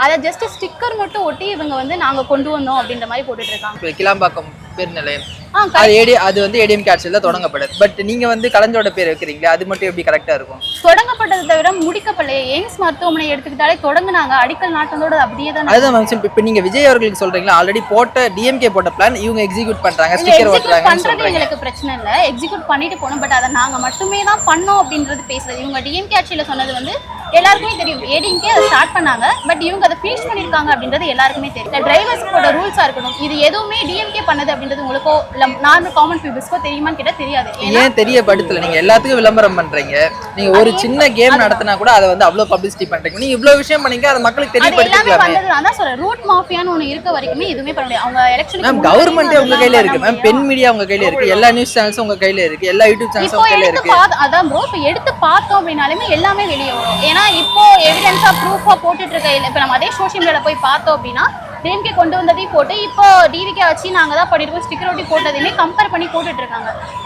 அதை just sticker மட்டும் ஒட்டி இவங்க வந்து நாங்க கொண்டு வந்தோம் அப்படின்ற மாதிரி போட்டுட்டு இருக்காங்க. கிளாம்பாக்கம் பேர் நிலையம் அது வந்து ஏடிஎம்கே ஆட்சியில் தொடங்கப்பட்டது. பட் நீங்க வந்து கலைஞரோட பேர் வைக்கிறீங்களா, அது மட்டும் எப்படி கரெக்டா இருக்கும்? தொடங்கப்பட்டதை தவிர முடிக்கப்படலையே. எய்ம்ஸ் மருத்துவமனை எடுத்துக்கிட்டாலே தொடங்குனாங்க, அடிக்கல் நாட்டத்தோட அப்படியே தான். அதுதான் மேம். இப்போ நீங்க விஜய் அவர்களுக்கு சொல்றீங்களா, ஆல்ரெடி போட்ட டிஎம்கே போட்ட பிளான் இவங்க எக்ஸிக்யூட் பண்றாங்க, ஸ்டிக்கர் ஒட்டுறாங்கன்னு சொல்றாங்க. எங்களுக்கு பிரச்சனை இல்ல, எக்ஸிக்யூட் பண்ணிட்டு போனோம். பட் அதை நாங்க மட்டுமே தான் பண்ணோம் அப்படின்றது பேசுறது. இவங்க டிஎம்கே ஆட்சியில சொன்னது வந்து எல்லாருக்குமே தெரியும். ஏடிஎம்கே அதை ஸ்டார்ட் பண்ணாங்க, பட் இவங்க அதை ஃபினிஷ் பண்ணிருக்காங்க அப்படின்றது எல்லாருக்குமே தெரியும். டிரைவர்ஸ்க்கோட ரூல்ஸா இருக்கட்டும், இது எதுவுமே டிஎம்கே பண்ணது அப்படின்றது உங்களுக்கோ நார்மல் காமன் பீப்புள்ஸ்க்கோ தெரியுமான்னு கேட்டா தெரியாது. ஏன் தெரியப்படுத்தல? நீங்க எல்லாத்துக்கும் விளம்பரம் பண்றீங்க. நீங்க ஒரு சின்ன கேம் நடத்தினா கூட அதை வந்து அவ்வளவு பப்ளிசிட்டி பண்றீங்க. நீங்க இவ்வளவு விஷயம் பண்ணீங்க, அது மக்களுக்கு தெரியப்படுத்தலாமே. அதான் சொல்றேன், ரூட் மாஃபியான்னு ஒண்ணு இருக்க வரைக்குமே எதுவுமே பண்ண முடியாது. அவங்க எலெக்ஷன் மேம் கவர்மெண்ட் உங்க கையில இருக்கு மேம், பென் மீடியா உங்க கையில இருக்கு, எல்லா நியூஸ் சேனல்ஸும் உங்க கையில இருக்கு, எல்லா யூடியூப் சேனல்ஸும் உங்க கையில இருக்கு. அதான் ப்ரோ, இப்போ எடுத்து பார்த்தோம் அப்படினாலுமே எல்லாமே வெளியே வரும். ஏன்னா இப்போ எவிடன்ஸா ப்ரூஃபா போட்டுட்டு இருக்க இல்ல. இப்போ நம்ம அதே சோஷியல் மீடியால போய் பார்த்தோம் அப்படின்னா டிஎம்கே கொண்டு வந்ததையும் போட்டு இப்போ டிவிகே வச்சு நாங்க தான் பண்ணிருக்கோம் ஸ்டிக்கர் ஒட்டி போட்டதையுமே கம்பேர் பண்ணி போட்டுட்டு இருக்காங்க.